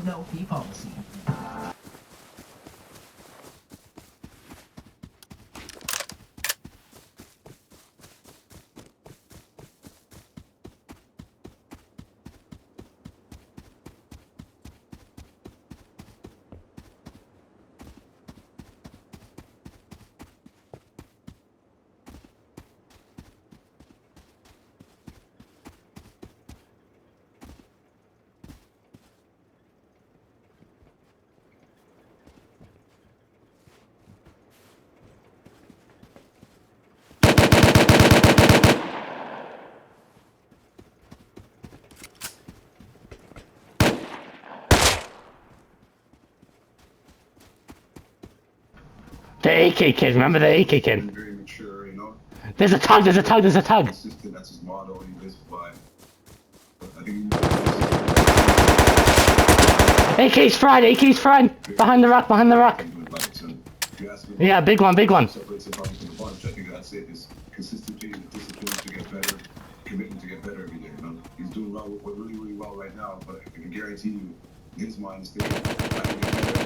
No fee policy. The AK kid, remember the AK kid? Very mature, you know. There's a tug, there's a tug, there's a tug! Consistent, that's his motto, he lives by. I think AK's fried, AK's fried! Behind the rock, behind the rock! Yeah, big one, big one. Separates him from the bunch. I think that's it. Is consistency, discipline to get better, commitment to get better every day. You know, he's doing well, really, really well right now. But I can guarantee you, in his mind, he's thinking, I can get better.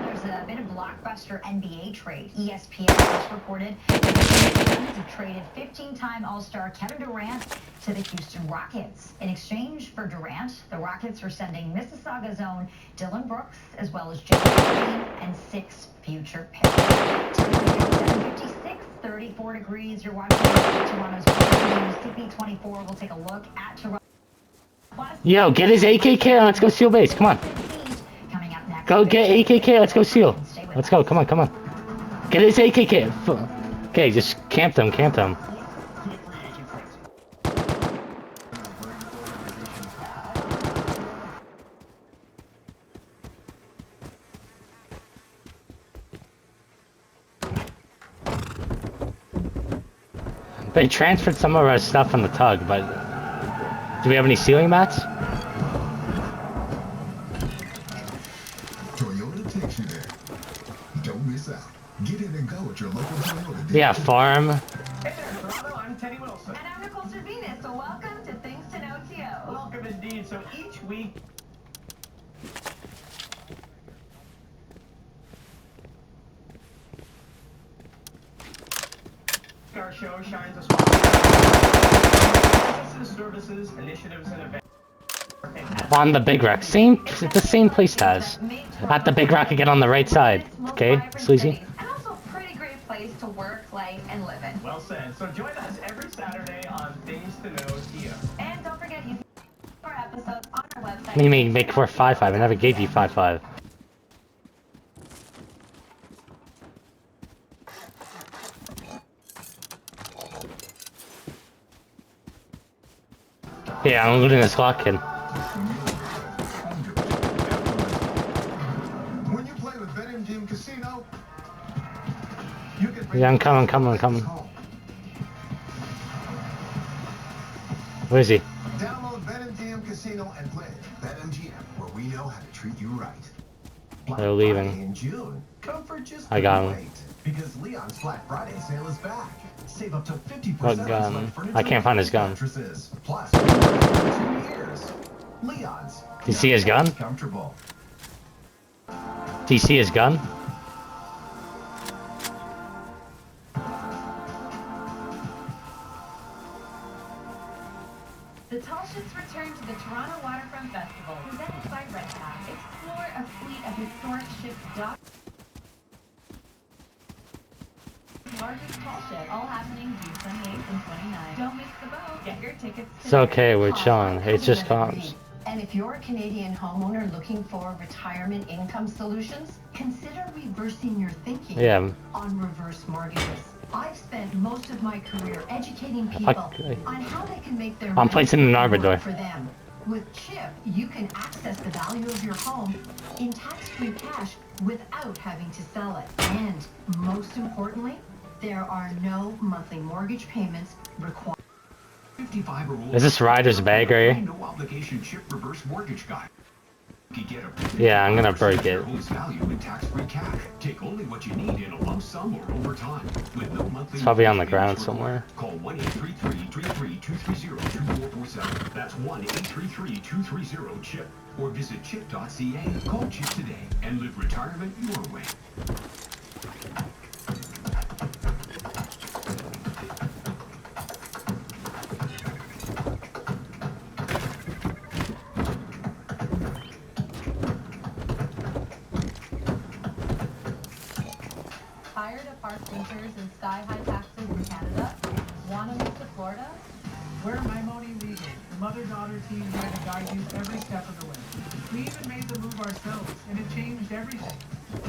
There's been a blockbuster NBA trade. ESPN just reported that the Suns have traded 15-time All-Star Kevin Durant to the Houston Rockets. In exchange for Durant, the Rockets are sending Mississauga's own Dylan Brooks, as well as Jeff Green and 6 future picks. 7:56, 34 degrees. You're watching Toronto's News. CP24 will take a look at Toronto. Yo, get his AKK and let's go seal base, come on. Go get AKK, let's go seal. Let's go, come on, come on. Get his AKK. Okay, just camp them, camp them. They transferred some of our stuff from the tug, but do we have any ceiling mats? Toyota takes you there. Don't miss out. Get in and go at your local Toyota. Yeah, farm. Hey there, Toronto. I'm Teddy Wilson. And I'm Nicole Servinas, so welcome to Things to Know TO. Welcome indeed. So each week. Our show shines a spotlight on services, initiatives, and events. On the Big Rock. It's the same place as. At the Big Rock again on the right side. Okay, Sleazy? And also a pretty great place to work, live, and live in. Well said. So join us every Saturday on Things to Know TO. And don't forget, you can see our episodes on our website. What do you mean make for 5-5? I never gave you 5-5. Yeah, I'm looting this clock kid. When you play with BetMGM Casino, you can Yeah, I'm coming. Where is he? download BetMGM Casino and play BetMGM, where we know how to treat you right. They're leaving. In June, come for just I got him. wait, because Leon's Black Friday sale is back. Save up to 50% What on gun? select furniture I can't find his gun. mattresses. Plus, 2 years. Leon's. Do you see his gun? Comfortable. Do you see his gun? The Tall Ships return to the Toronto Waterfront Festival, presented by Red Hat. Explore a fleet of historic ships docked. Largest tall ship, all happening June 28th and 29th. Don't miss the boat. Get your tickets today. It's okay with Sean. It just comes. And if you're a Canadian homeowner looking for retirement income solutions, consider reversing your thinking Yeah. on reverse mortgages. I've spent most of my career educating people on how they can make their I'm placing an arbor door. work for them. With CHIP, you can access the value of your home in tax-free cash without having to sell it. And most importantly, there are no monthly mortgage payments required. 55 or older. Is this Ryder's bag right here? No obligation CHIP reverse mortgage guide. Yeah, I'm gonna break it. Value in tax-free cash. Take only what you need in a lump sum or over time. With no monthly It's probably on the payments ground required. somewhere. Call 1-833-230-2447. That's 1-833-230-CHIP. Or visit chip.ca. Call Chip today and live retirement your way. Tired of harsh winters and sky-high taxes in Canada? Want to move to Florida? We're Maimoni Legal, the mother-daughter team here to guide you every step of the way. We even made the move ourselves, and it changed everything.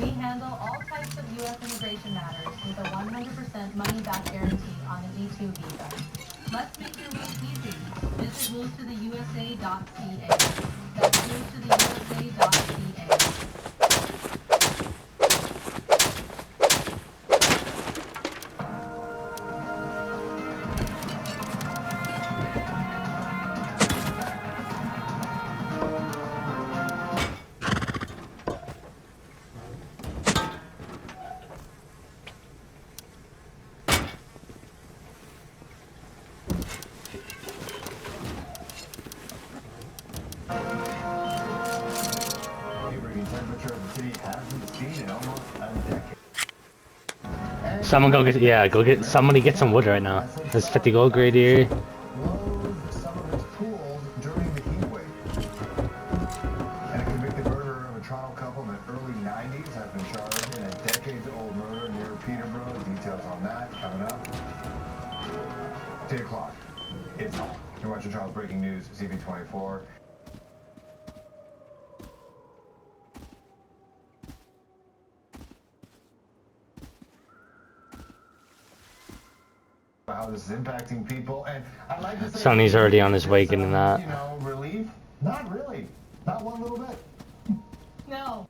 We handle all types of U.S. immigration matters with a 100% money-back guarantee on an E-2 visa. Let's make your move easy. Visit movetotheusa.ca. That's movetotheusa.ca. Someone go get, yeah, go get, somebody get some wood right now. There's 50 gold grade here. Loathed some of his pools during the heat wave. And a convicted murderer of a Toronto couple in the early 90s has been charged in a decades-old murder near Peterborough. Details on that coming up. 8 o'clock. It's on. You're watching Charles Breaking News, CB24. How this is impacting people, and I'd like to say Sonny's already on his way getting that. You know, relief? Not really. Not one little bit. No.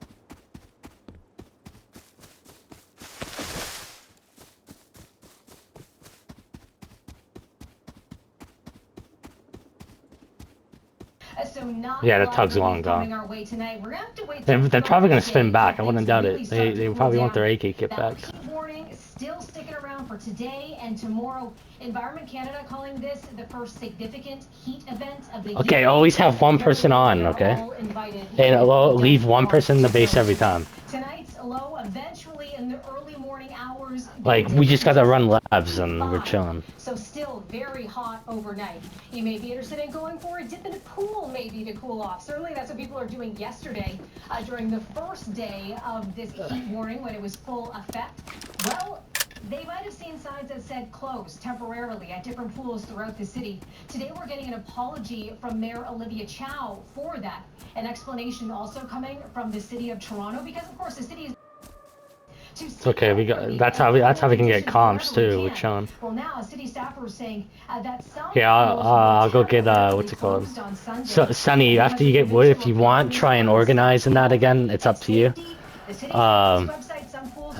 Yeah, the tug's long gone. Our way tonight. We're gonna have to wait They're probably gonna spin back. I Things wouldn't doubt really it. start to They cool probably want down. their AK kit That back. heat warning is still sticking around for today and tomorrow. Environment Canada calling this the first significant heat event of the Okay, year. always have one person on, okay? All invited. And leave one person in the base every time. Tonight's low eventually in the early morning hours. Like, we just gotta run labs and we're chilling. So still very hot overnight. You may be interested in going for a dip in the pool maybe to cool off. Certainly that's what people are doing yesterday during the first day of this heat warning when it was full effect. Well, they might have seen signs that said closed temporarily at different pools throughout the city. Today we're getting an apology from Mayor Olivia Chow for that. An explanation also coming from the city of Toronto because of course the city is It's okay, we got, that's how we can get comps too with Sean. Well, now city staffers are saying that some Yeah, I'll go get what's it called? So Sonny, after you get wood, if you want, try and organize in that again. It's up to you.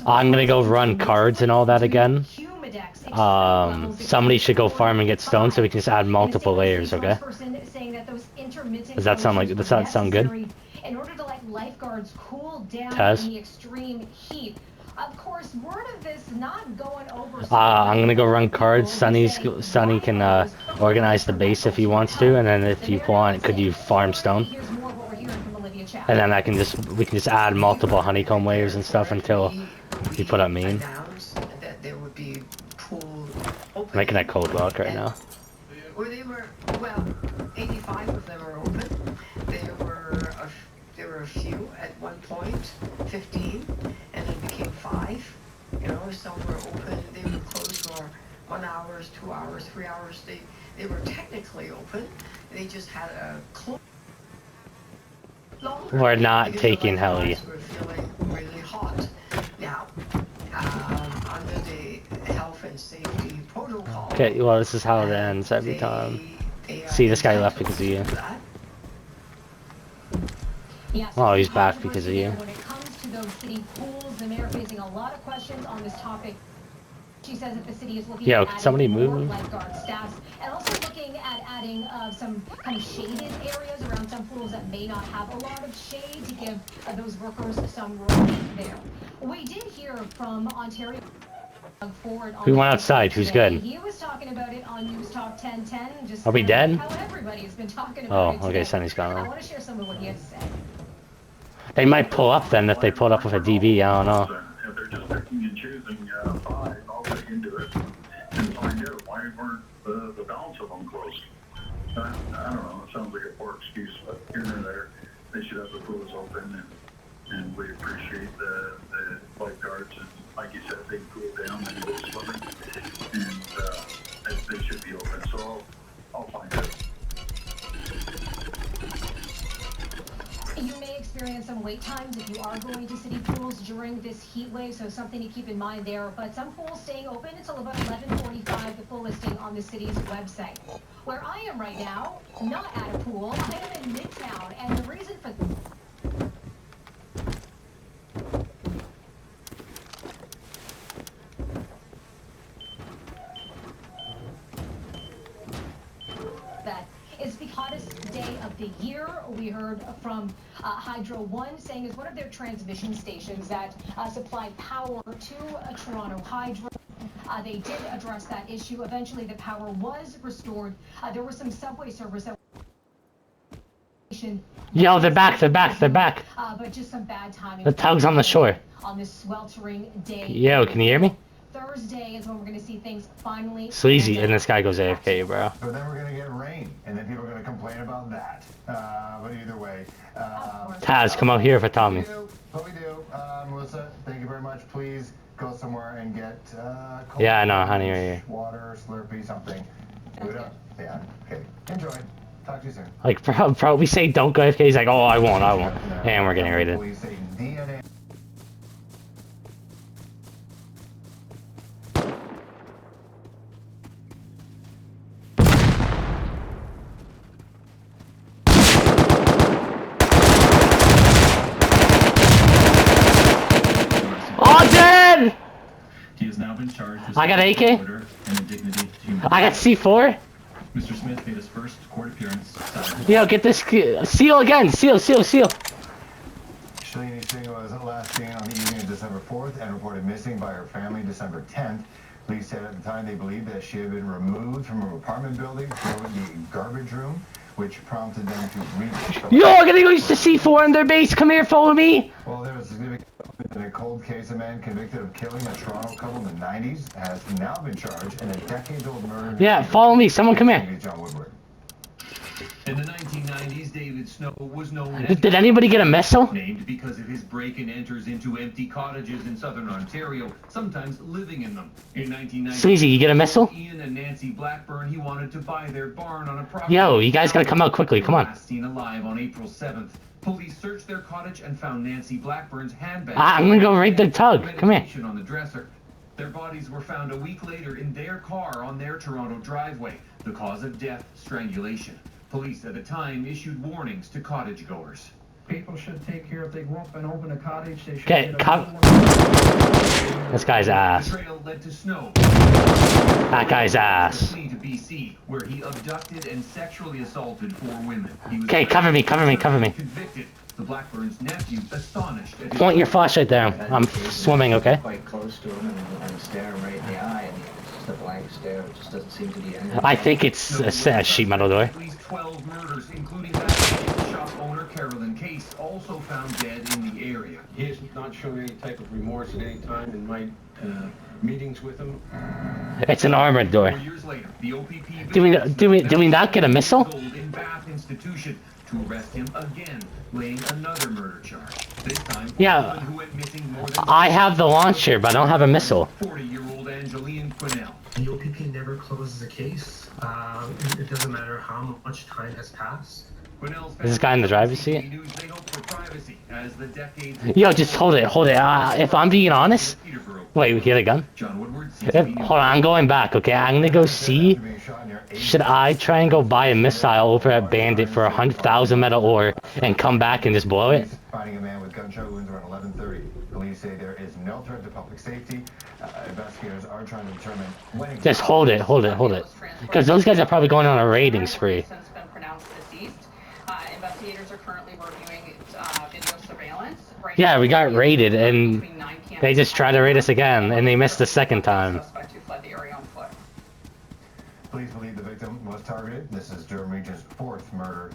I'm gonna go run cards and all that again. Somebody should go farm and get stone so we can just add multiple layers, okay? Does that sound good? In order to let lifeguards cool down Taz? in the extreme heat. Of course, word of this not going over. I'm gonna go run cards. Sonny can organize the base if he wants to, and then if you want, could you farm stone? Here's more of what we're hearing from Olivia Chow. And then we can just add multiple honeycomb layers and stuff until you put up mean. That there would be pool open. Making that cold rock right now. Well, they were, well, 85 of them are open. There were a few at one point, 15, and then became 5. You know, some were open, they were closed for 1 hour, 2 hours, 3 hours. They were technically open. They just had a close. We're not taking heli. We're feeling really hot. Now, under the health and safety protocol. Okay, well this is how it ends every time. See, this guy left because of you. Yes, Oh, he's back because of you. When it comes to those city pools, the mayor facing a lot of questions on this topic. She says that the city is looking Yo, at can adding somebody more move? lifeguard staffs and also looking at adding some kind of shaded areas around some pools that may not have a lot of shade to give those workers some relief there. We did hear from Ontario. Forward on We went outside. Who's today. good? He was talking about it on News Talk 1010. Just Are we dead? How everybody has been talking about it Oh, okay, today. Sonny's gone. I want to share some of what he had to say. They might pull up then if they pull up with a DB. I don't know. If they're just picking and choosing five, I'll look into it and find out why weren't the balance of them closed. I don't know. It sounds like a poor excuse, but here and there, they should have the pools open, and we appreciate the lifeguards. And like you said, they cool down and go swimming, and they should be open. So I'll find out. You may experience some wait times if you are going to city pools during this heat wave, so something to keep in mind there. But some pools staying open until about 11:45, the full listing on the city's website. Where I am right now, not at a pool, I am in Midtown, and the reason for that is the hottest day of the year. We heard from Hydro One saying is one of their transmission stations that supplied power to Toronto Hydro. They did address that issue. Eventually, the power was restored. There were some subway servers that Yo, they're back. They're back. They're back. but just some bad timing. The tug's on the shore. On this sweltering day. Yo, can you hear me? Thursday is when we're going to see things finally. Sleazy, and this guy goes AFK, bro. But then we're going to get rain, and then people are going to complain about that. But either way. Taz, come out here for Tommy. What we do, Melissa, thank you very much. Please go somewhere and get cold Yeah, I know, honey, right here. water, Slurpee, something. We don't, yeah, okay. Enjoy. Talk to you soon. Like, bro, we say don't go AFK. He's like, oh, I won't. And we're getting raided. We say DNA. Oh, dead! He has now been charged with I got AK. murder and indignity to human I got C4. Mr. Smith made his first court appearance Saturday. Yo, get this seal again. Seal. Shalini Singh was last seen on the evening of December 4th and reported missing by her family December 10th. Police said at the time they believed that she had been removed from her apartment building through the garbage room, which prompted them to reach. Yo, I'm gonna go use the C4 in their base. Come here, follow me. Well, there was significant in a cold case. A man convicted of killing a Toronto couple in the 90s has now been charged in a decades-old murder. Yeah, follow me. Someone come here. John Woodward. In the 1990s, David Snow was known as... Did anybody get a missile? Named because of his break-and-enters into empty cottages in southern Ontario, sometimes living in them. In 1990, Sleazy, you get a missile? Ian and Nancy Blackburn, he wanted to buy their barn on a property. Yo, you guys gotta come out quickly. Come on. Last seen alive on April 7th. Police searched their cottage and found Nancy Blackburn's handbag. I'm gonna go raid the tug. Come here. Medication on the dresser. Their bodies were found a week later in their car on their Toronto driveway. The cause of death, strangulation. Police at the time issued warnings to cottage goers. People should take care if they go up and open a cottage. They should Okay, get a come. little This guy's ass. The trail led to Snow. That guy's ass. Flee to BC, where he abducted and sexually assaulted 4 women. He was Okay, cover me. convicted. The Blackburn's nephew astonished at his Point your flashlight down. I'm swimming, okay? Quite close to him and stare him right in the eye, and it's just a blank stare. It just doesn't seem to be anything. I think it's a sheet metal door. At least 12 murders, including that of shop owner Carolyn Case, also found dead in the area. He has not shown any type of remorse at any time in my meetings with him. It's an armored door. 4 years later, the OPP Do we not get a missile? in Bath Institution to arrest him again, laying another murder charge. This time, Yeah. a woman who went missing more than I have the launcher, but I don't have a missile. 40-year-old Angeline Quinnell. The OPP never closes a case. It doesn't matter how much time has passed. Quinnell's Is this guy in the driver's seat? news they hope for privacy as the decades Yo, just hold it. If I'm being honest. Wait, we get a gun? Hold on, I'm going back, okay? I'm gonna go see. Should I try and go buy a missile over at Bandit for 100,000 metal ore and come back and just blow it? Finding a man with gunshot wounds around 11:30. Police say there is no threat to public safety. Investigators are trying to determine when. Just hold it. Because those guys are probably going on a raiding spree. Since been pronounced deceased. Investigators are currently reviewing video surveillance. Right Yeah, we got raided, and between 9 p.m. they just tried to raid us again, and they missed the second time. Suspect who fled the area on foot. Police believe the victim was targeted. This is Durham Region's 4th murder.